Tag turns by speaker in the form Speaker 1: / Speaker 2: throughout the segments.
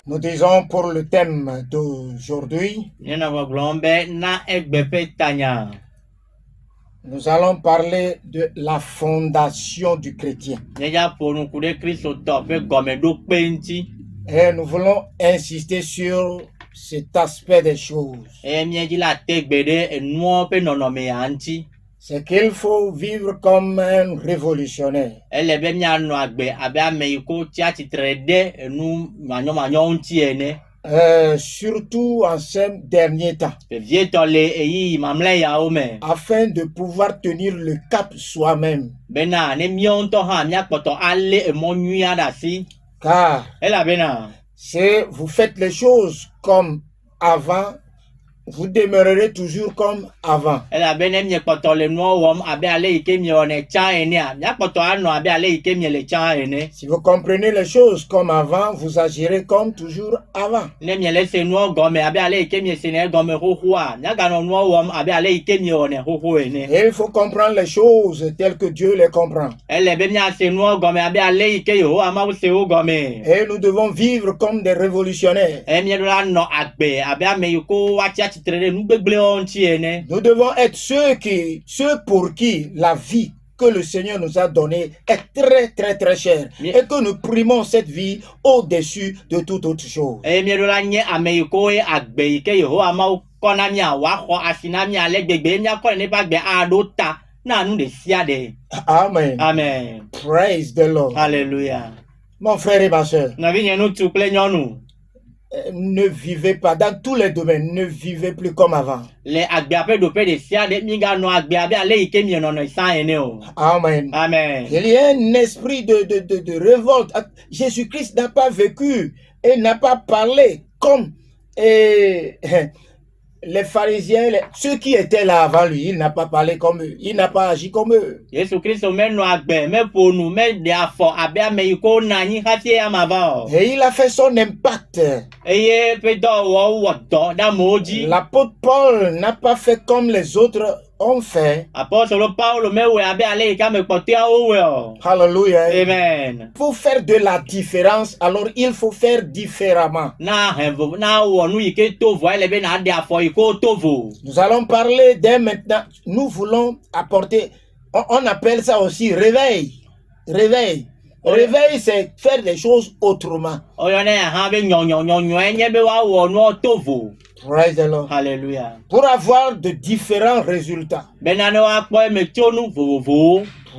Speaker 1: Nous disons pour le thème d'aujourd'hui, nous allons parler de la fondation du chrétien. Et nous voulons insister sur cet aspect des choses. C'est qu'il faut vivre comme un révolutionnaire. Surtout en ces derniers temps, afin de pouvoir tenir le cap soi-même. Car si vous faites les choses comme avant, vous demeurerez toujours comme avant. Si vous comprenez les choses comme avant, vous agirez comme toujours avant. Et il faut comprendre les choses telles que Dieu les comprend. Et nous devons vivre comme des révolutionnaires. Nous devons être ceux pour qui la vie que le Seigneur nous a donnée est très très très chère et que nous primons cette vie au-dessus de toute autre chose. Amen.
Speaker 2: Amen.
Speaker 1: Praise the Lord.
Speaker 2: Hallelujah.
Speaker 1: Mon frère et ma soeur, ne vivez pas dans tous les domaines, ne vivez plus comme avant. Amen.
Speaker 2: Amen.
Speaker 1: Il y a un esprit de révolte. Jésus-Christ n'a pas vécu et n'a pas parlé comme les pharisiens, ceux qui étaient là avant lui. Il n'a pas parlé comme eux, il n'a pas agi comme eux.
Speaker 2: Et il
Speaker 1: a fait son impact. L'apôtre Paul n'a pas fait comme les autres ont fait. Hallelujah.
Speaker 2: Amen.
Speaker 1: Pour faire de la différence, alors il faut faire différemment. Nous allons parler dès maintenant. Nous voulons apporter, on appelle ça aussi réveil. Réveil. Réveil, c'est faire des choses autrement. Praise the Lord.
Speaker 2: Hallelujah.
Speaker 1: Pour avoir de différents résultats.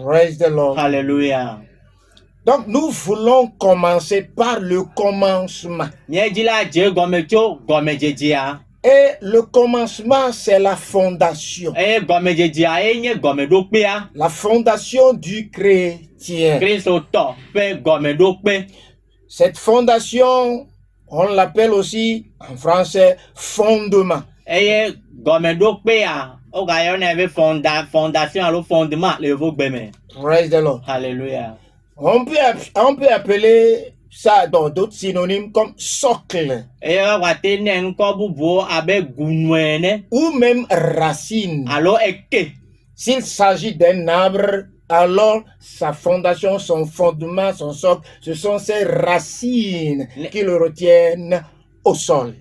Speaker 1: Praise the Lord.
Speaker 2: Hallelujah.
Speaker 1: Donc nous voulons commencer par le commencement. Et le commencement, c'est la fondation. La fondation du chrétien. Cette fondation, on l'appelle aussi en français fondement. Praise the Lord.
Speaker 2: Hallelujah.
Speaker 1: On peut appeler ça dans d'autres synonymes comme socle. Ou même racine. S'il s'agit d'un arbre, alors sa fondation, son fondement, son socle, ce sont ses racines qui le retiennent au sol.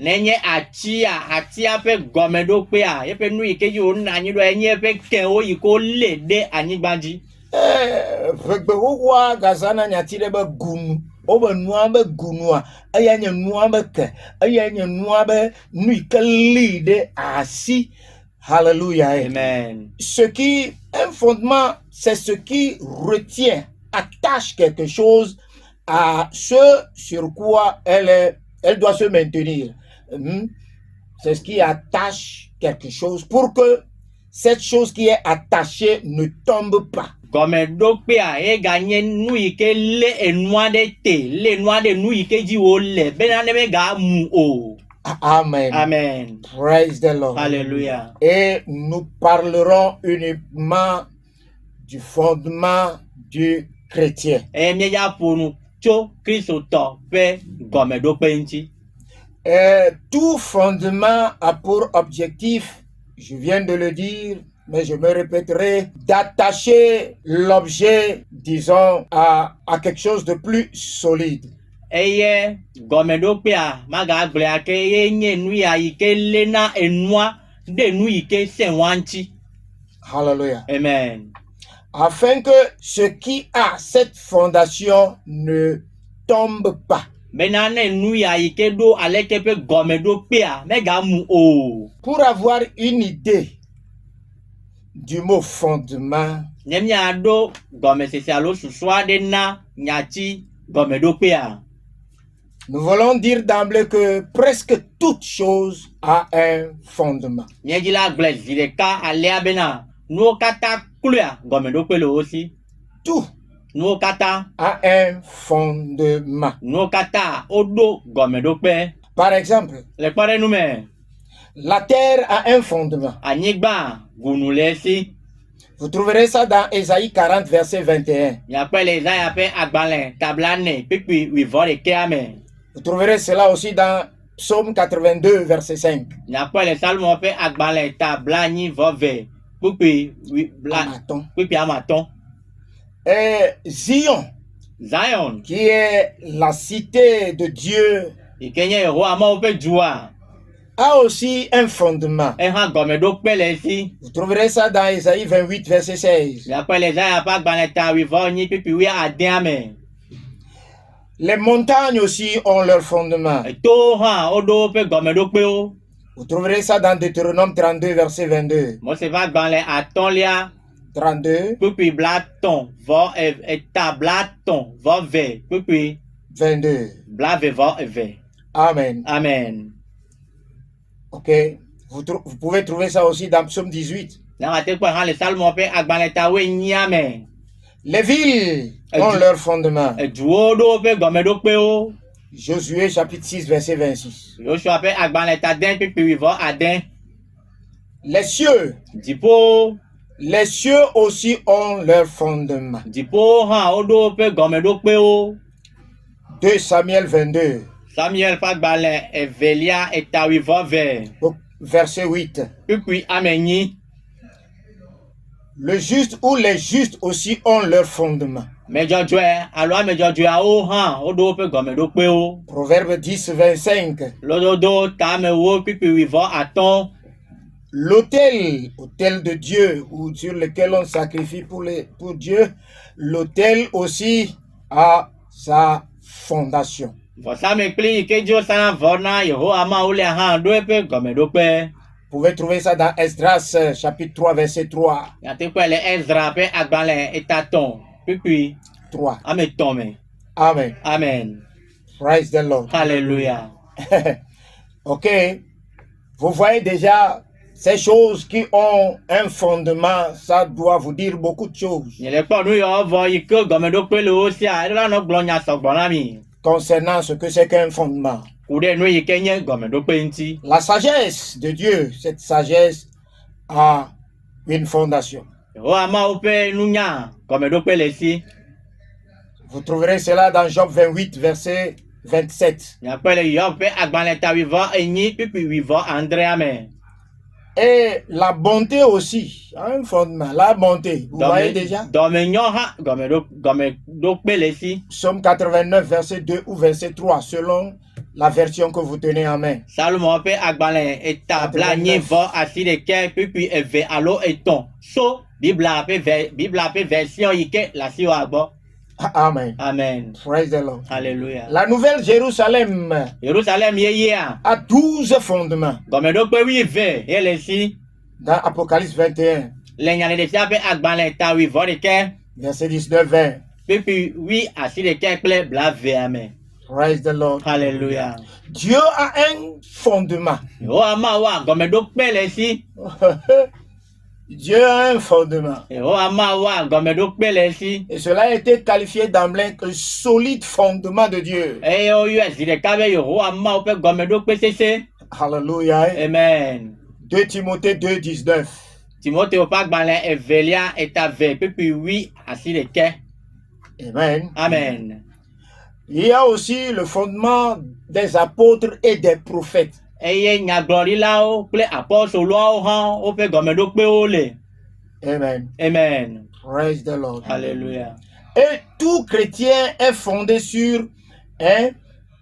Speaker 1: Hallelujah.
Speaker 2: Amen.
Speaker 1: Un fondement, c'est ce qui retient, attache quelque chose à ce sur quoi elle doit se maintenir. C'est ce qui attache quelque chose pour que cette chose qui est attachée ne tombe pas.
Speaker 2: Amen. Amen.
Speaker 1: Praise the Lord.
Speaker 2: Hallelujah.
Speaker 1: Et nous parlerons uniquement du fondement du chrétien. Tout fondement a pour objectif, je viens de le dire, mais je me répéterai, d'attacher l'objet, disons, à quelque chose de plus solide.
Speaker 2: eye gɔmeɖokpea magagblɔa ke ye nye nu ya yi ke léna enua ɖe nu yi ke sẽwa ŋuti.
Speaker 1: Alléluia.
Speaker 2: Amen.
Speaker 1: Afin que ce qui a cette fondation ne tombe pas.
Speaker 2: Bena ne nu ya yi ke ɖo aleke ƒe gɔmeɖokpea megamu o.
Speaker 1: Pour avoir une idée du mot fondement,
Speaker 2: Ne miaɖo gɔmesese alo susu aɖe na nyati gɔmeɖokpea,
Speaker 1: nous voulons dire d'emblée que presque toute chose a un fondement.
Speaker 2: míedzi la gblɔe zi ɖeka alea bena nuwo katã kloa gɔmeɖokpe le wo si.
Speaker 1: Tout
Speaker 2: Nuwo katã
Speaker 1: a un fondement.
Speaker 2: nuwo katã woɖo gɔmeɖokpe.
Speaker 1: Par exemple,
Speaker 2: Le kpɔɖeŋu me,
Speaker 1: la terre a un fondement.
Speaker 2: anyigba gunu le esi.
Speaker 1: Vous trouverez ça dans Ésaïe 40, verset 21.
Speaker 2: Miakpɔe le Isaya ƒe agbalẽ tablane kpekpe 81 me.
Speaker 1: Vous trouverez cela aussi dans Psaume 82, verset 5.
Speaker 2: Miakpɔe le Salomo ƒe agbalẽ tablanyivɔve kpekpe
Speaker 1: Amaton.
Speaker 2: kpekpe amatɔ̃.
Speaker 1: Et Zion,
Speaker 2: Zion,
Speaker 1: qui est la cité de Dieu,
Speaker 2: yi ke nye Yehowa Mawu ƒe dua,
Speaker 1: a aussi un fondement.
Speaker 2: ehã gɔmeɖokpe le esi.
Speaker 1: Vous trouverez ça dans Ésaïe 28, verset 16.
Speaker 2: Miakpɔe le Isaya ƒe agbalẽ ta 28 kpekpe 16 me.
Speaker 1: Les montagnes aussi ont leur fondement.
Speaker 2: Towo hã woɖo woƒe gɔmeɖokpewo.
Speaker 1: Vous trouverez ça dans Deutéronome 32, verset 22.
Speaker 2: Mose ƒe agbalẽ 1
Speaker 1: 32,
Speaker 2: kpekpe 30 vɔ eta 30 vɔ 2 kpekpe
Speaker 1: 22.
Speaker 2: 22.
Speaker 1: Amen.
Speaker 2: Amen.
Speaker 1: Ok. Vous pouvez trouver ça aussi dans Psaume 18.
Speaker 2: Namate kpɔ hã le Salomo ƒe agbalẽ ta 8 me.
Speaker 1: Les villes ont leur fondement.
Speaker 2: Eduwo ɖo woƒe gɔmeɖokpewo.
Speaker 1: Josué chapitre 6, verset 26.
Speaker 2: Yosua ƒe agbalẽ ta 10 kpekpe 26.
Speaker 1: Les cieux aussi ont leur fondement.
Speaker 2: Dziƒowo hã woɖo woƒe gɔmeɖokpewo.
Speaker 1: 2 Samuel 22,
Speaker 2: Samuel ƒe agbalẽ 2 eta 22
Speaker 1: verset 8.
Speaker 2: kpekpe 8.
Speaker 1: Le juste ou les justes aussi ont leur fondement.
Speaker 2: Medzɔdzɔe alo ame dzɔdzɔeawo hã woɖo woƒe gɔmeɖokpewo.
Speaker 1: Proverbe 10, 25.
Speaker 2: Lododo tamewo kpekpe 25.
Speaker 1: L'autel de Dieu, ou sur lequel on sacrifie pour Dieu, l'autel aussi a sa fondation.
Speaker 2: Vɔsamekpli yi ke dzi wosana vɔ na Yehowa Mawu le hã ɖo eƒe gɔmeɖokpe.
Speaker 1: Vous pouvez trouver ça dans Esdras chapitre 3, verset 3.
Speaker 2: Miate kpɔe le Ezra ƒe agbalẽ eta 3 kpekpe
Speaker 1: 3.
Speaker 2: 3 me.
Speaker 1: Amen.
Speaker 2: Amen.
Speaker 1: Praise the Lord.
Speaker 2: Alléluia.
Speaker 1: Ok. Vous voyez déjà ces choses qui ont un fondement, ça doit vous dire beaucoup de choses
Speaker 2: Nye le kpɔ nu yawo vɔ yi ke gɔmeɖokpe le wo sia, eɖo nɔ gblɔ nya sɔgbɔ na mi.
Speaker 1: concernant ce que c'est qu'un fondement.
Speaker 2: Ku ɖe nu yi ke nye gɔmeɖokpe ŋuti.
Speaker 1: La sagesse de Dieu, cette sagesse a une fondation.
Speaker 2: Yehowa Mawu ƒe nunya gɔmeɖokpe le esi.
Speaker 1: Vous trouverez cela dans Job 28, verset 27.
Speaker 2: Miakpɔe le Yob ƒe agbalẽ ta 28 kpekpe 27 me.
Speaker 1: Et la bonté aussi, un fondement, la bonté, vous voyez déjà?
Speaker 2: Dɔmenyɔ hã gɔmeɖokpe le esi.
Speaker 1: Psaume 89, verset 2 ou verset 3, selon la version que vous tenez en main.
Speaker 2: Salomo ƒe agbalẽ eta 89 kpekpe 2 alo 3. So Bibla ƒe version yi ke le asi wa gbɔ.
Speaker 1: Amen.
Speaker 2: Amen.
Speaker 1: Praise the Lord.
Speaker 2: Alléluia.
Speaker 1: La nouvelle Jérusalem
Speaker 2: Jérusalem yeyea
Speaker 1: a 12 fondements.
Speaker 2: gɔmeɖokpe 8 ye le esi.
Speaker 1: Dans Apocalypse 21,
Speaker 2: Le nyaɖeɖefia ƒe agbalẽ ta 21
Speaker 1: verset 19-20.
Speaker 2: kpekpe 21 kple 20 me.
Speaker 1: Praise the Lord.
Speaker 2: Alléluia.
Speaker 1: Dieu a un fondement.
Speaker 2: Yehowa Mawu gɔmeɖokpe le esi.
Speaker 1: Dieu a un fondement.
Speaker 2: Yehowa Mawu gɔmeɖokpe le esi.
Speaker 1: Et cela a été qualifié d'emblée que solide fondement de Dieu.
Speaker 2: Eye woyɔe zi ɖeka be Yehowa Mawu ƒe gɔmeɖokpe sese.
Speaker 1: Hallelujah.
Speaker 2: Amen.
Speaker 1: 2 Timothée 2, 19.
Speaker 2: Timothée ƒe agbalẽ 2 eta 2 kpekpe 21.
Speaker 1: Amen.
Speaker 2: Amen.
Speaker 1: Il y a aussi le fondement des apôtres et des prophètes.
Speaker 2: Eye nyagblɔɖilawo kple apɔstoloawo hã woƒe gɔmeɖokpewo le.
Speaker 1: Amen.
Speaker 2: Amen.
Speaker 1: Praise the Lord.
Speaker 2: Alléluia.
Speaker 1: Et tout chrétien est fondé sur est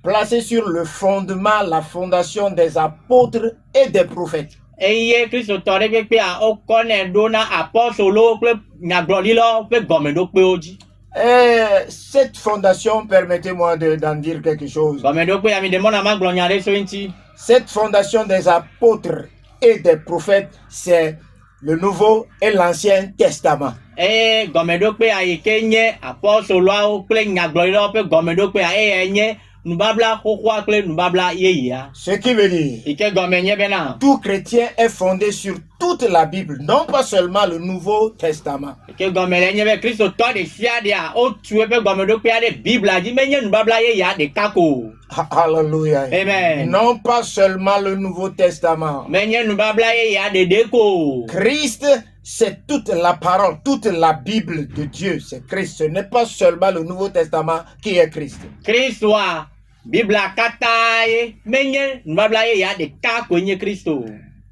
Speaker 1: placé sur le fondement, la fondation des apôtres et des prophètes.
Speaker 2: eye Kristo tɔ ɖe kpekpe wokɔnɛ ɖo na apɔstolowo kple nyagblɔɖilawo ƒe gɔmeɖokpewo dzi.
Speaker 1: Et cette fondation, permettez-moi d'en dire quelque chose.
Speaker 2: Gɔmeɖokpe ya mi ɖe mɔna magblɔ nya ɖe so ŋuti.
Speaker 1: Cette fondation des apôtres et des prophètes, c'est le Nouveau et l'Ancien Testament.
Speaker 2: Eye gɔmeɖokpe ya yi ke nye apɔstoloawo kple nyagblɔɖilawo ƒe gɔmeɖokpe ya eye nye nubabla xoxoa kple nubabla yeyea.
Speaker 1: Ce qui veut dire,
Speaker 2: Yi ke gɔme nye bena
Speaker 1: tout chrétien est fondé sur toute la Bible, non pas seulement le Nouveau Testament.
Speaker 2: yi ke gɔme le nye be kristotɔ ɖe sia ɖea wotu eƒe gɔmeɖokpea ɖe biblia dzi menye nubabla yeyea ɖeka ko.
Speaker 1: Alléluia.
Speaker 2: Amen.
Speaker 1: Non pas seulement le Nouveau Testament.
Speaker 2: Menye nubabla yeyea ɖeɖe ko.
Speaker 1: Christ, c'est toute la parole, toute la Bible de Dieu, c'est Christ. Ce n'est pas seulement le Nouveau Testament qui est Christ.
Speaker 2: Kristoa biblia katã ye menye nubabla yeyea ɖeka koe nye Kristo.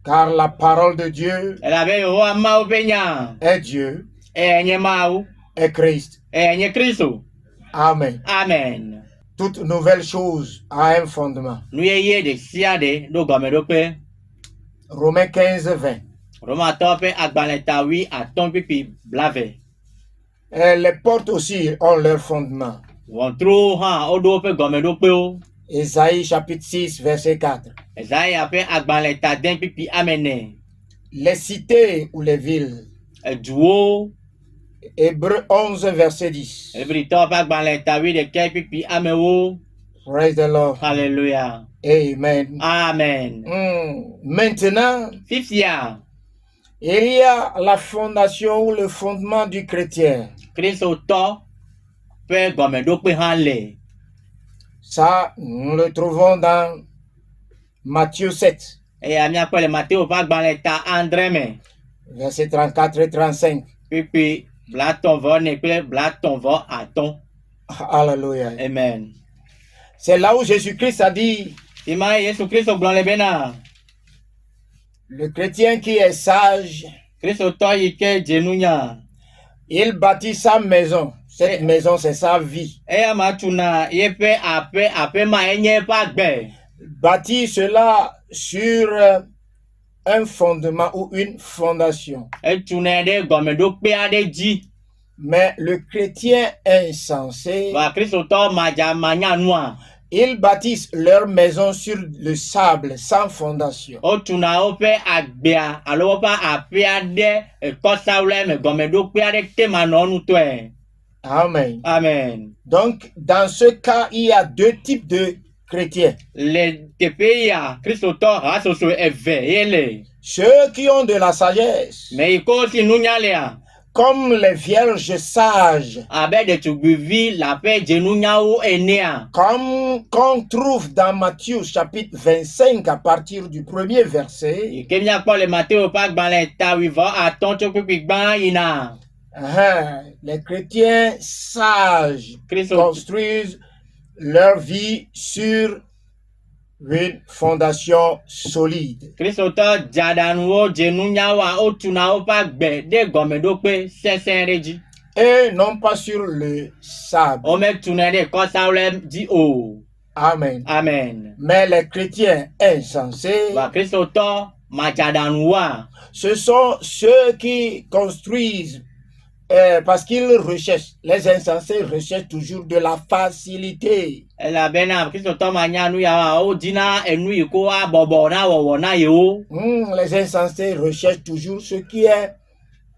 Speaker 1: Car la parole de Dieu
Speaker 2: Elabe Yehowa Mawu ƒe nya
Speaker 1: est Dieu,
Speaker 2: nye Mawu
Speaker 1: est Christ.
Speaker 2: nye Kristo.
Speaker 1: Amen.
Speaker 2: Amen.
Speaker 1: Toute nouvelle chose a un fondement.
Speaker 2: Nu yeye ɖe sia ɖe ɖo gɔmeɖokpe.
Speaker 1: Romains 15, 20.
Speaker 2: Romatɔwo ƒe agbalẽ ta 8:20.
Speaker 1: Et les portes aussi ont leur fondement.
Speaker 2: Wɔntrowo hã woɖo woƒe gɔmeɖokpewo.
Speaker 1: Ésaïe chapitre 6, verset 4.
Speaker 2: Ezaya ƒe agbalẽ ta 10:4.
Speaker 1: Les cités ou les villes.
Speaker 2: Eduwo.
Speaker 1: Hébreux 11, verset 10.
Speaker 2: Hebritɔwo ƒe agbalẽ ta 11:10.
Speaker 1: Praise the Lord.
Speaker 2: Hallelujah.
Speaker 1: Amen.
Speaker 2: Amen.
Speaker 1: Maintenant,
Speaker 2: Fifia.
Speaker 1: il y a la fondation ou le fondement du chrétien.
Speaker 2: Kristotɔ ƒe gɔmeɖokpe hã le.
Speaker 1: Ça, nous le trouvons dans Matthieu 7,
Speaker 2: Eya míakpɔ le Mateo ƒe agbalẽ ta 9 me.
Speaker 1: verset 34 et 35.
Speaker 2: Kpekpe blatɔ̃-vɔ-4 kple blatɔ̃-vɔ-5.
Speaker 1: Alléluia.
Speaker 2: Amen.
Speaker 1: C'est là où Jésus-Christ a dit,
Speaker 2: Ima Yesu Kristo gblɔ le bena
Speaker 1: le chrétien qui est sage,
Speaker 2: Kristotɔ yi ke dze nunya.
Speaker 1: il bâtit sa maison. Cette maison, c'est sa vie.
Speaker 2: Eya ma tuna yeƒe aƒe ma enye eƒe agbe.
Speaker 1: Bâtit cela sur un fondement ou une fondation.
Speaker 2: Etunɛ ɖe gɔmeɖokpe aɖe dzi.
Speaker 1: Mais le chrétien insensé,
Speaker 2: Va Kristotɔ madzamanya
Speaker 1: ils bâtissent leur maison sur le sable sans fondation.
Speaker 2: wotuna woƒe agbea alo woƒe aƒea ɖe kɔsawlɛ me gɔmeɖokpe aɖe temanɔnutɔe.
Speaker 1: Amen.
Speaker 2: Amen.
Speaker 1: Donc, dans ce cas, il y a deux types de chrétiens.
Speaker 2: Le teƒe ya Kristotɔ hatsotso eve ye le.
Speaker 1: Ceux qui ont de la sagesse,
Speaker 2: Me yi ko si nunya lea.
Speaker 1: comme les vierges sages,
Speaker 2: Abe ɖetugbivi le aƒe dzenunyawo enea.
Speaker 1: comme qu'on trouve dans Matthieu chapitre 25 à partir du premier verset.
Speaker 2: Yi ke míakpɔ le Mateo ƒe agbalẽ ta 15 tso kpekpe gbã yina.
Speaker 1: Les chrétiens sages construisent leur vie sur une fondation solide.
Speaker 2: Kristotɔ dzaɖanuwo dzenunyawoa wotuna woƒe agbe ɖe gɔmeɖokpe sesẽ ɖe dzi.
Speaker 1: Et non pas sur le sable.
Speaker 2: Wometunɛ ɖe kɔsawlɛ dzi o.
Speaker 1: Amen.
Speaker 2: Amen.
Speaker 1: Mais les chrétiens insensés,
Speaker 2: Va Kristotɔ madzaɖanuwoa.
Speaker 1: ce sont ceux qui construisent parce qu'ils recherchent. Les insensés recherchent toujours de la facilité.
Speaker 2: Elabena Kristotɔ manya nu yawoa wodina enu yi ko abɔbɔ na wɔwɔ na yewo.
Speaker 1: Les insensés recherchent toujours ce qui est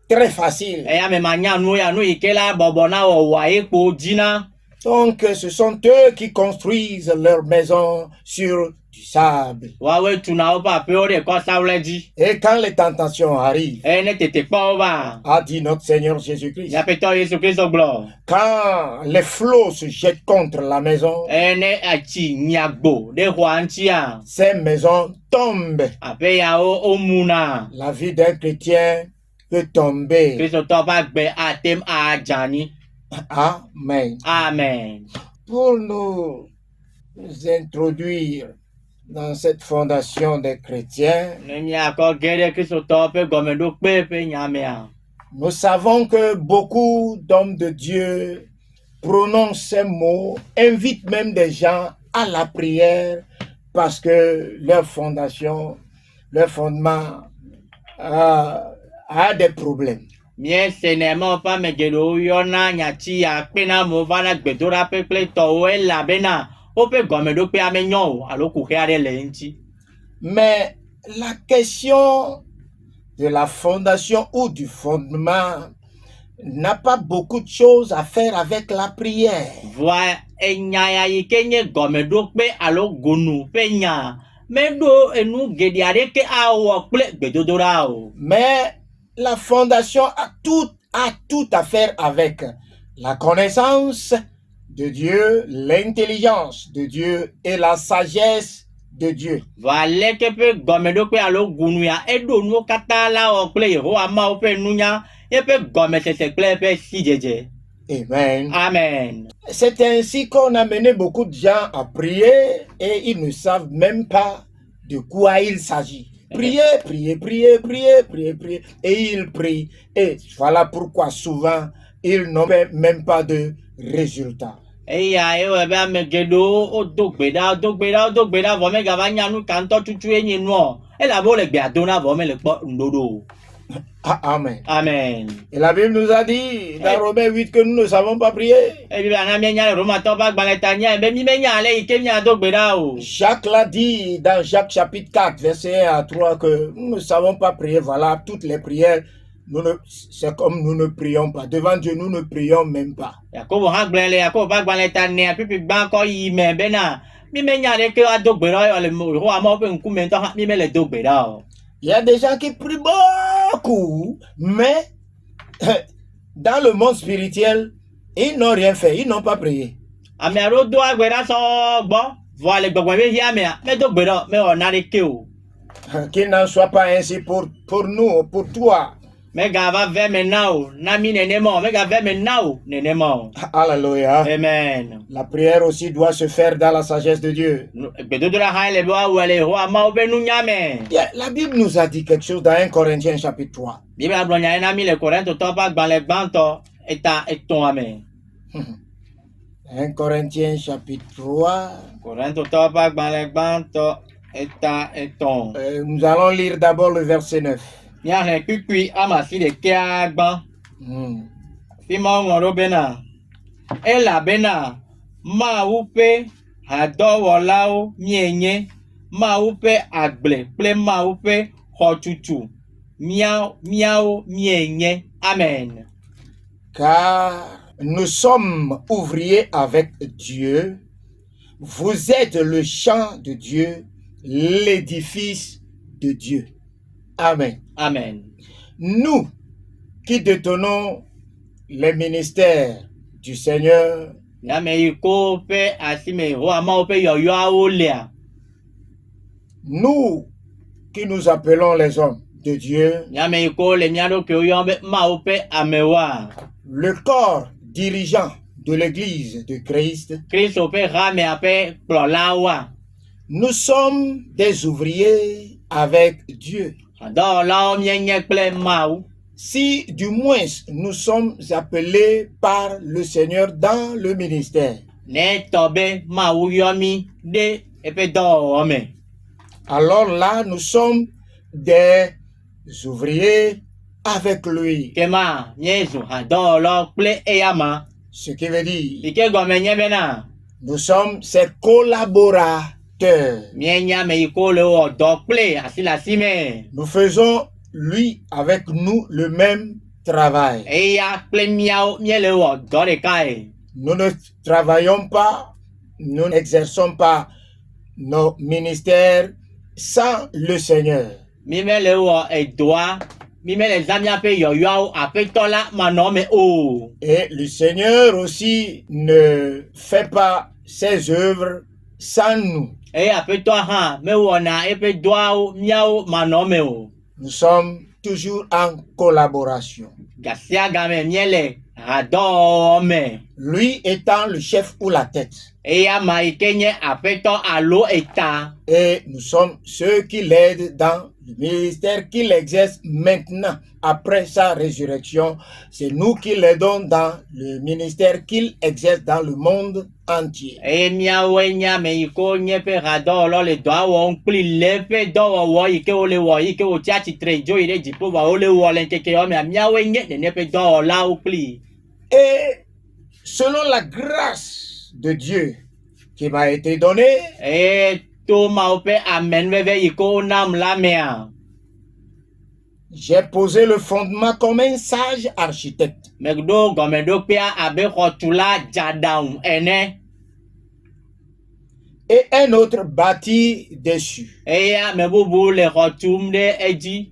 Speaker 1: très facile.
Speaker 2: Eya me manya nu ya nu yi ke la bɔbɔ na wɔwɔa ye kpo dina.
Speaker 1: Donc, ce sont eux qui construisent leur maison sur du sable.
Speaker 2: Wawoe tuna woƒe aƒewo ɖe kɔsawlɛ dzi.
Speaker 1: Et quand les tentations arrivent,
Speaker 2: Ne tetekpɔwo va.
Speaker 1: a dit notre Seigneur Jésus-Christ,
Speaker 2: Miaƒetɔ Yesu Kristo gblɔ.
Speaker 1: quand les flots se jettent contre la maison,
Speaker 2: Ne atsi nyagbo ɖe xɔa ŋutia.
Speaker 1: ces maisons tombent.
Speaker 2: Aƒe yawo womuna.
Speaker 1: La vie d'un chrétien peut tomber.
Speaker 2: Kristotɔ ƒe agbe atem adze anyi.
Speaker 1: Amen.
Speaker 2: Amen.
Speaker 1: Pour nous introduire dans cette fondation des chrétiens,
Speaker 2: Ne míakɔ ge ɖe Kristotɔ ƒe gɔmeɖokpe ƒe nyamea.
Speaker 1: nous savons que beaucoup d'hommes de Dieu prononce ces mots, invite même des gens à la prière parce que leur fondement a des problèmes.
Speaker 2: Mie senema pa megedo yona nyati ya pena mo vana gbedora peple to la bena o pe gomedo pe amenyo alo ku heare le nti.
Speaker 1: Mais la question de la fondation ou du fondement n'a pas beaucoup de choses à faire avec la prière.
Speaker 2: Voa enya ya ikenye gomedo pe alo gonu pe nya medo enu gediare ke awo ple gbedodora o.
Speaker 1: Mais la fondation a tout à faire avec la connaissance de Dieu, l'intelligence de Dieu et la sagesse de Dieu.
Speaker 2: Voa ke pe gomedo pe alo gonu ya edo nu kata la o ple ho ama o pe nunya e pe gome se ple pe si jeje.
Speaker 1: Amen.
Speaker 2: Amen.
Speaker 1: C'est ainsi qu'on a mené beaucoup de gens à prier et ils ne savent même pas de quoi il s'agit. Prier. Et ils prient. Et voilà pourquoi souvent ils n'ont même pas de résultat.
Speaker 2: Eya ewe be amegedo odogbeda vome gava nyanu kanto tutu enyi no. Ela bo le gbe adona vome le po ndodo.
Speaker 1: Amen.
Speaker 2: Amen.
Speaker 1: Et la Bible nous a dit dans Romains 8 que nous ne savons pas prier. Jacques l'a dit dans Jacques chapitre 4, verset 1 à 3 que nous ne savons pas prier. Voilà, toutes les prières, c'est comme nous ne prions pas. Devant Dieu, nous ne prions même pas. Il y a des gens qui prient beaucoup, mais dans le monde spirituel, ils n'ont rien fait, ils n'ont pas prié. Qu'il n'en soit pas ainsi pour nous, pour toi. Alléluia.
Speaker 2: Amen.
Speaker 1: La prière aussi doit se faire dans la sagesse de Dieu. La Bible nous a dit quelque chose dans 1 Corinthiens chapitre 3. 1 Corinthiens chapitre 3. Nous allons lire d'abord le verset 9.
Speaker 2: Ela bena ma upe hadowolao mienye ma upe agble ple ma upe hotutu miao mienye. Amen.
Speaker 1: Car nous sommes ouvriers avec Dieu. Vous êtes le champ de Dieu, l'édifice de Dieu. Amen.
Speaker 2: Amen.
Speaker 1: Nous qui détenons les ministères du Seigneur, nous qui nous appelons les hommes de Dieu, le corps dirigeant de l'Église de Christ, nous sommes des ouvriers avec Dieu. Si du moins nous sommes appelés par le Seigneur dans le ministère, alors là nous sommes des ouvriers avec lui. Ce qui veut dire nous sommes ses collaborateurs. Nous faisons lui avec nous le même travail. Nous ne travaillons pas, nous n'exerçons pas nos ministères sans le Seigneur. Et le Seigneur aussi ne fait pas ses œuvres sans nous. Nous sommes toujours en collaboration. Lui étant le chef ou la tête. Et nous sommes ceux qui l'aident dans Le ministère qu'il exerce maintenant, après sa résurrection, c'est nous qui l'aidons dans le ministère qu'il exerce dans le monde entier.
Speaker 2: eye miawoe nye ame yi ke wonye ƒe hadɔwɔlɔ le dɔa wɔm kpli le ƒe dɔwɔwɔ yi ke wole wɔ yi ke wotsi atsitre dzo yi ɖe dziƒo va wole wɔ le ŋkeke yɔ mea miawoe nye nene ƒe dɔwɔlawo kpli.
Speaker 1: Et selon la grâce de Dieu qui m'a été donnée,
Speaker 2: eye to mawo ƒe amenuveve yi ke wonam la mea,
Speaker 1: j'ai posé le fondement comme un sage architecte.
Speaker 2: meɖo gɔmeɖokpea abe xɔtula dzaɖaŋu ene.
Speaker 1: Et un autre bâti dessus.
Speaker 2: Eye ame bubu le xɔ tum ɖe edzi.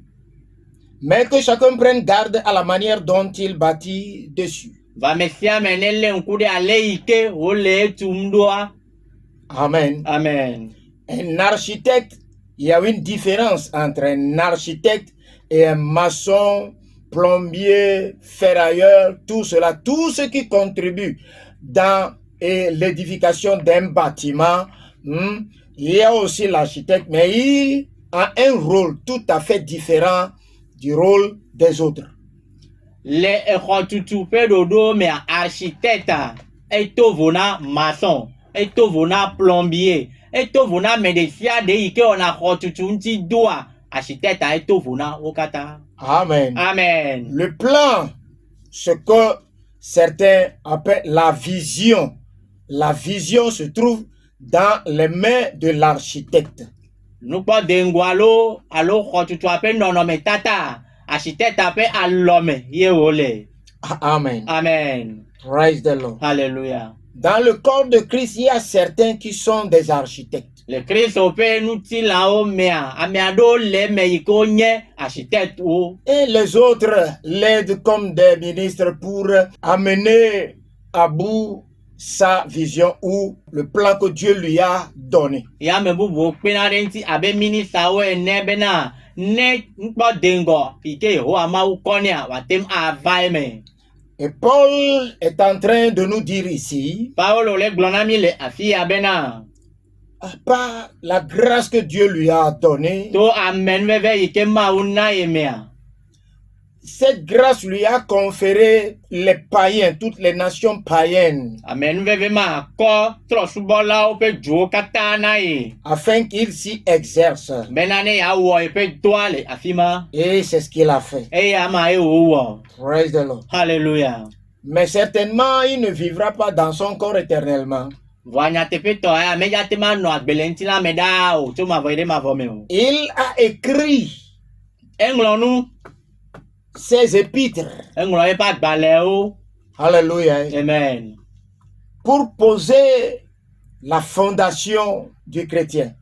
Speaker 1: Mais que chacun prenne garde à la manière dont il bâtit dessus.
Speaker 2: Va ame sia ame nelé ŋku ɖe ale yi ke wole etum ɖoa.
Speaker 1: Amen.
Speaker 2: Amen.
Speaker 1: Un architecte, il y a une différence entre un architecte et un maçon, plombier, ferrailleur, tout cela, tout ce qui contribue dans l'édification d'un bâtiment. Il y a aussi l'architecte, mais il a un rôle tout à fait différent du rôle des autres.
Speaker 2: Le exɔtutu ƒe ɖoɖo mea architecte eto vo na maçon, eto vo na plombier, eto vo na ame ɖe sia ɖe yi ke wɔna xɔtutu ŋuti doa architecte eto vo na wo katã.
Speaker 1: Amen.
Speaker 2: Amen.
Speaker 1: Le plan, ce que certains appellent la vision. La vision se trouve dans les mains de l'architecte.
Speaker 2: Nukpɔ dengo alo xɔtutua ƒe nɔnɔmetata architecte ƒe alɔme ye wole.
Speaker 1: Amen.
Speaker 2: Amen.
Speaker 1: Praise the Lord.
Speaker 2: Hallelujah.
Speaker 1: Dans le corps de Christ, il y a certains qui sont des architectes.
Speaker 2: Le Kristo ƒe ŋutilãwo mea ame aɖewo le eme yi ke wonye architecte wo.
Speaker 1: Et les autres l'aident comme des ministres pour amener à bout sa vision ou le plan que Dieu lui a donné.
Speaker 2: Ya ame bubuwo kpena ɖe ŋuti abe ministawo ene bena ne ŋkpɔ dengo yi ke Yehowa Mawu kɔ nea wòate ŋu ava eme.
Speaker 1: Et Paul est en train de nous dire ici,
Speaker 2: Paulo le gblɔ na mi le afi ya bena
Speaker 1: par la grâce que Dieu lui a donnée,
Speaker 2: to amenuveve yi ke Mawu na ye mea,
Speaker 1: cette grâce lui a conféré les païens, toutes les nations païennes,
Speaker 2: amenuveve ma kɔ trɔsubɔlawo ƒe duwo katã na ye
Speaker 1: afin qu'il s'y exerce.
Speaker 2: bena ne yeawɔ yeƒe dɔa le afi ma.
Speaker 1: Et c'est ce qu'il a fait.
Speaker 2: Eye ama ye wòwɔ.
Speaker 1: Praise the Lord.
Speaker 2: Hallelujah.
Speaker 1: Mais certainement, il ne vivra pas dans son corps éternellement.
Speaker 2: Vɔa nyateƒetɔ ya medzate ma nɔ agbe le ŋutilã me ɖaa o tso mavɔ yi ɖe mavɔ me o.
Speaker 1: Il a écrit
Speaker 2: Eŋlɔ nu,
Speaker 1: ses épîtres.
Speaker 2: eŋlɔ yeƒe agbalẽwo.
Speaker 1: Alléluia.
Speaker 2: Amen.
Speaker 1: Pour poser la fondation du chrétien.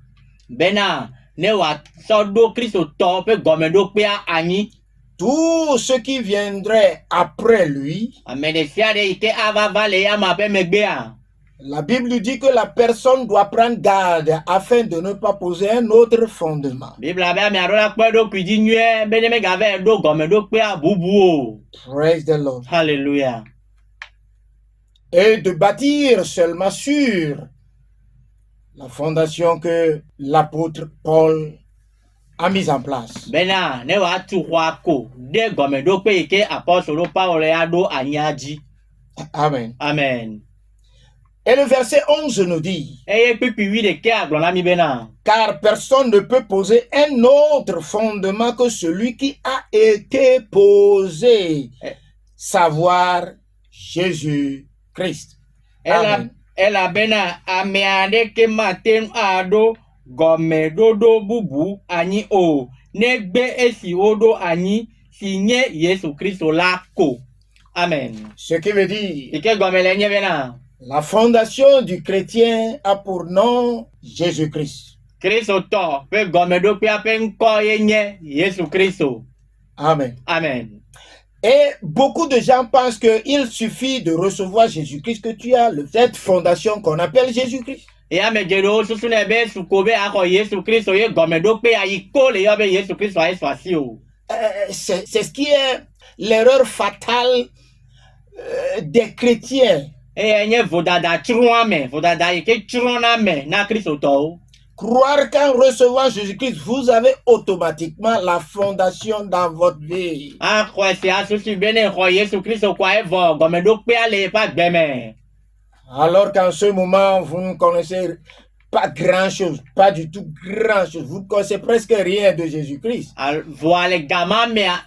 Speaker 2: Bena ne wòatsɔ ɖo kristotɔ ƒe gɔmeɖokpea anyi.
Speaker 1: Tout ce qui viendrait après lui,
Speaker 2: Ame ɖe sia ɖe yi ke ava va le yama ƒe megbea.
Speaker 1: la Bible dit que la personne doit prendre garde afin de ne pas poser un autre fondement.
Speaker 2: Bibla be ame aɖewo la kpɔ eɖokui dzi nyuie be ne megava ɖo gɔmeɖokpea bubu o.
Speaker 1: Praise the Lord.
Speaker 2: Hallelujah.
Speaker 1: Et de bâtir seulement sur la fondation que l'apôtre Paul a mise en place.
Speaker 2: Bena ne wòatu xɔa ko ɖe gɔmeɖokpe yi ke apɔstolo Paulo ya ɖo anyia dzi.
Speaker 1: Amen.
Speaker 2: Amen.
Speaker 1: Et le verset 11 nous dit,
Speaker 2: Eye kpikpi 8 agblɔ na mi bena
Speaker 1: car personne ne peut poser un autre fondement que celui qui a été posé, savoir Jésus-Christ. Amen.
Speaker 2: elabena ame aɖeke mate ŋu aɖo gɔmeɖoɖo bubu anyi o negbe esi woɖo anyi si nye Yesu Kristo la ko. Amen.
Speaker 1: Ce qui veut dire,
Speaker 2: Yi ke gɔme le nye bena
Speaker 1: la fondation du chrétien a pour nom Jésus-Christ.
Speaker 2: Kristotɔ ƒe gɔmeɖokpea ƒe ŋkɔ ye nye Yesu Kristo.
Speaker 1: Amen.
Speaker 2: Amen.
Speaker 1: Et beaucoup de gens pensent qu'il suffit de recevoir Jésus-Christ que tu as cette fondation qu'on appelle Jésus-Christ.
Speaker 2: Eye ame geɖewo susu ne be suko be axɔ Yesu Kristo ye gɔmeɖokpea yi ko le yɔ be Yesu Kristo ayesu asi o.
Speaker 1: C'est ce qui est l'erreur fatale des chrétiens.
Speaker 2: Eye nye vodada tsrɔ̃a me, vodada yi ke tsrɔ̃na me na kristotɔwo.
Speaker 1: Croire qu'en recevant Jésus-Christ, vous avez automatiquement la fondation dans votre vie. Alors qu'en ce moment, vous ne connaissez pas grand-chose, pas du tout grand-chose. Vous ne connaissez presque rien de Jésus-Christ. Hallelujah.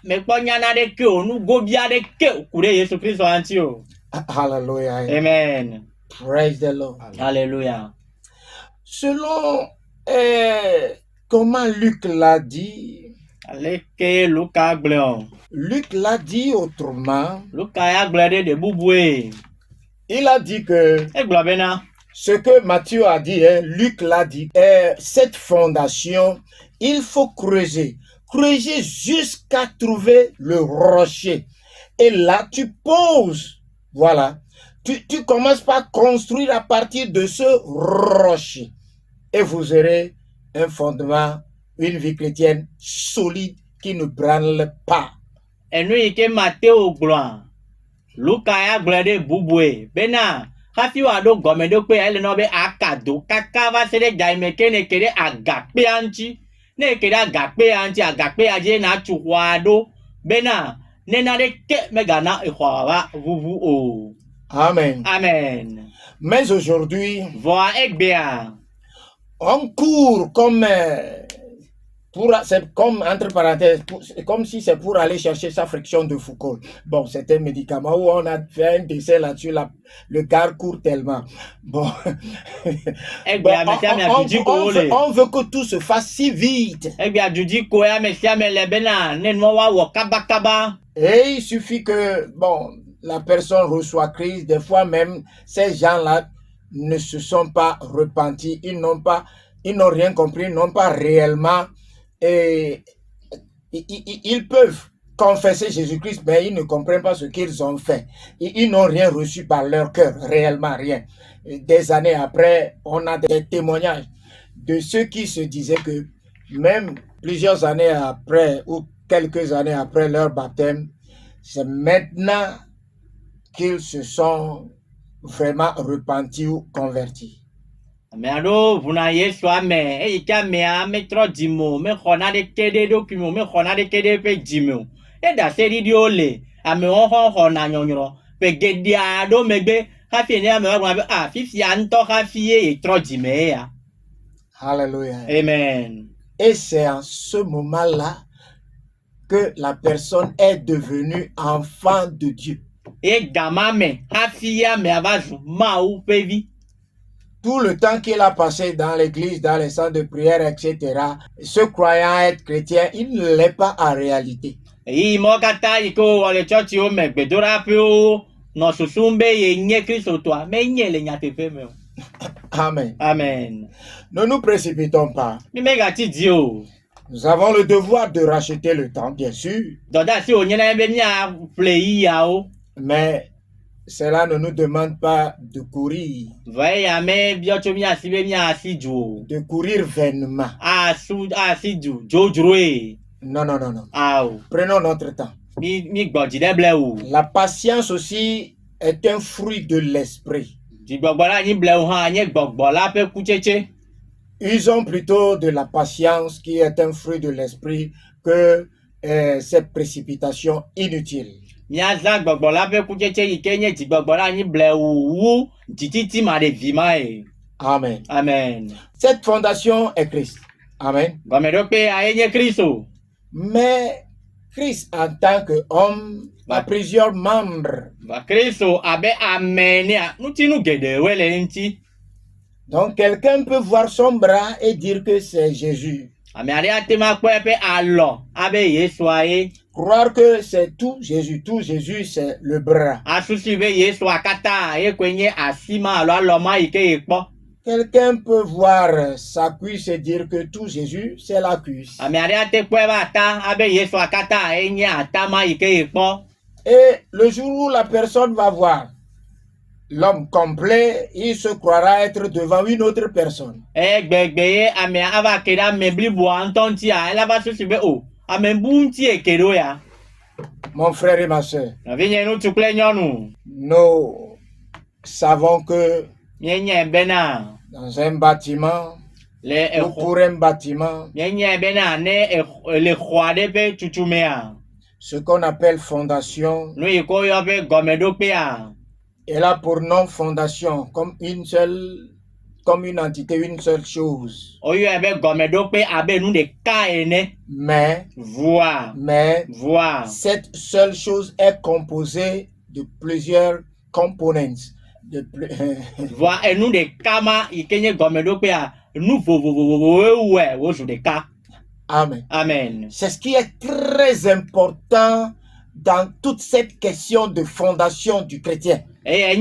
Speaker 2: Amen.
Speaker 1: Praise the Lord.
Speaker 2: Hallelujah.
Speaker 1: Selon comment Luc l'a dit, Luc l'a dit autrement. Il a dit que ce que Matthieu a dit, Luc l'a dit, cette fondation, il faut creuser jusqu'à trouver le rocher. Et là, tu poses, voilà, tu commences par construire à partir de ce rocher. Et vous aurez un fondement, une vie chrétienne solide qui ne branle pas.
Speaker 2: Et nous, Matthieu gloire. Luka glade bubwe. Bena, hafi wa do gomedo pe ele no be akado. Kaka va se de jaime kene kere agakpe anchi. Ne kere agakpe anchi agakpe aje na chuwado. Bena, nena de ke megana ehwa vuvu o.
Speaker 1: Amen.
Speaker 2: Amen.
Speaker 1: Mais aujourd'hui,
Speaker 2: Voa ekbea.
Speaker 1: on court comme c'est comme entre parenthèses, comme si c'est pour aller chercher sa friction de Foucault. Bon, c'est un médicament où on a fait un décès là-dessus, le gars court tellement. Bon, on veut que tout se fasse si vite. Et il suffit que, bon, la personne reçoit Christ. Des fois même, ces gens-là ne se sont pas repentis. Ils n'ont rien compris, ils n'ont pas réellement. Et ils peuvent confesser Jésus-Christ, mais ils ne comprennent pas ce qu'ils ont fait. Ils n'ont rien reçu par leur cœur, réellement rien. Et des années après, on a des témoignages de ceux qui se disaient que même plusieurs années après ou quelques années après leur baptême, c'est maintenant qu'ils se sont vraiment repentis ou convertis.
Speaker 2: Mais alors, vous n'avez soit mais et il me mettre dimo me khona de kede document me khona de kede pe dimo et da série diole a me on khona nyonyro pe gedia do megbe ha fi ne me wa ah fifi anto ha fi e tro dime ya.
Speaker 1: Hallelujah.
Speaker 2: Amen.
Speaker 1: Et c'est en ce moment-là que la personne est devenue enfant de Dieu.
Speaker 2: Et gamame ha fi ya me avazu ma ou pevi.
Speaker 1: Tout le temps qu'il a passé dans l'église, dans les centres de prière, etc., se croyant être chrétien, il ne l'est pas en réalité. Amen.
Speaker 2: Amen.
Speaker 1: Ne nous précipitons pas. Nous avons le devoir de racheter le temps, bien sûr. Mais cela ne nous demande pas de courir. De courir vainement. Non, non, non, non. Prenons notre temps. La patience aussi est un fruit de l'esprit. Usons plutôt de la patience qui est un fruit de l'esprit que cette précipitation inutile. Amen.
Speaker 2: Amen.
Speaker 1: Cette fondation est Christ. Amen. Mais Christ en tant qu'homme a plusieurs membres. Donc quelqu'un peut voir son bras et dire que c'est Jésus. Croire que c'est tout Jésus c'est le bras. Quelqu'un peut voir sa cuisse et dire que tout Jésus c'est la cuisse. Et le jour où la personne va voir l'homme complet, il se croira être devant une autre personne. Mon frère et ma soeur, nous savons que dans un bâtiment, ou pour un bâtiment, ce qu'on appelle fondation est là pour non fondation, comme une entité, une seule chose. Mais cette seule chose est composée de plusieurs components. Amen.
Speaker 2: Amen.
Speaker 1: C'est ce qui est très important dans toute cette question de fondation du chrétien. C'est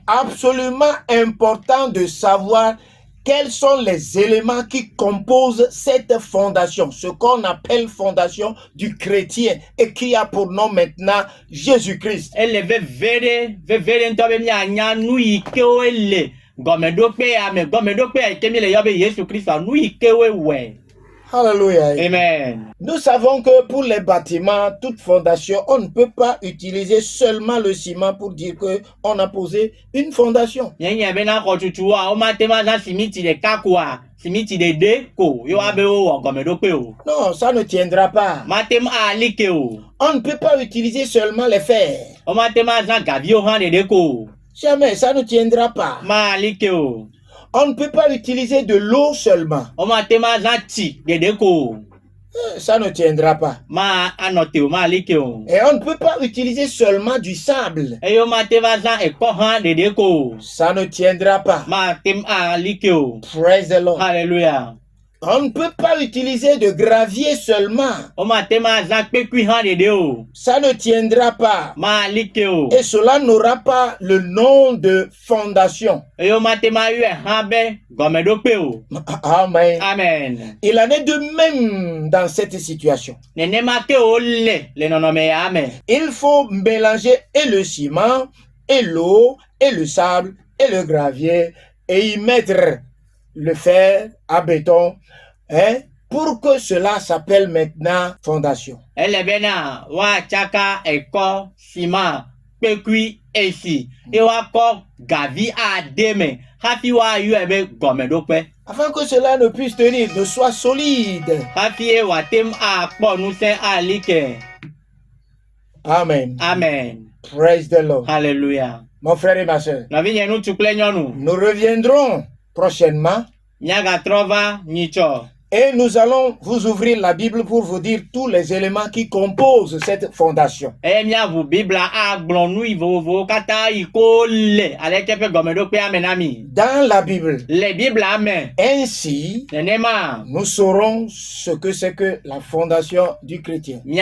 Speaker 1: absolument important de savoir quels sont les éléments qui composent cette fondation, ce qu'on appelle fondation du chrétien et qui a pour nom maintenant Jésus-Christ. Alléluia.
Speaker 2: Amen.
Speaker 1: Nous savons que pour les bâtiments, toute fondation, on ne peut pas utiliser seulement le ciment pour dire qu'on a posé une fondation. Non, ça ne tiendra pas. On ne peut pas utiliser seulement les fers. Jamais, ça ne tiendra pas. On ne peut pas utiliser de l'eau seulement. Ça ne tiendra pas. Et on ne peut pas utiliser seulement du sable. Ça ne tiendra pas. Praise the Lord.
Speaker 2: Hallelujah.
Speaker 1: On ne peut pas utiliser de gravier seulement. Ça ne tiendra pas. Et cela n'aura pas le nom de fondation. Amen.
Speaker 2: Amen.
Speaker 1: Il en est de même dans cette situation. Il faut mélanger et le ciment, et l'eau, et le sable, et le gravier, et y mettre le fer à béton, pour que cela s'appelle maintenant fondation. Afin que cela ne puisse tenir, ne soit solide. Amen.
Speaker 2: Amen.
Speaker 1: Praise the Lord.
Speaker 2: Hallelujah.
Speaker 1: Mon frère et ma soeur, nous reviendrons prochainement et nous allons vous ouvrir la Bible pour vous dire tous les éléments qui composent cette fondation. Dans la Bible. Ainsi, nous saurons ce que c'est que la fondation du chrétien. Et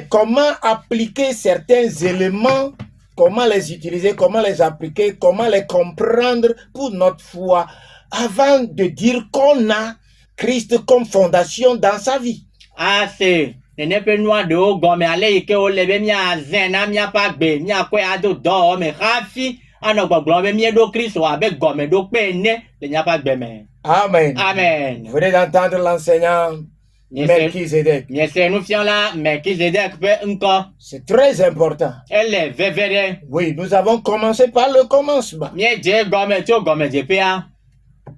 Speaker 1: comment appliquer certains éléments, comment les utiliser, comment les appliquer, comment les comprendre pour notre foi, avant de dire qu'on a Christ comme fondation dans sa vie. Amen.
Speaker 2: Amen.
Speaker 1: Vous venez d'entendre l'enseignant Melchizedek. C'est très important. Oui, nous avons commencé par le commencement.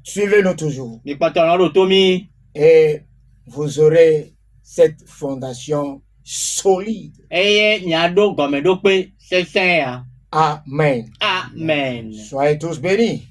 Speaker 1: Suivez-nous toujours. Et vous aurez cette fondation solide. Amen.
Speaker 2: Amen.
Speaker 1: Soyez tous bénis.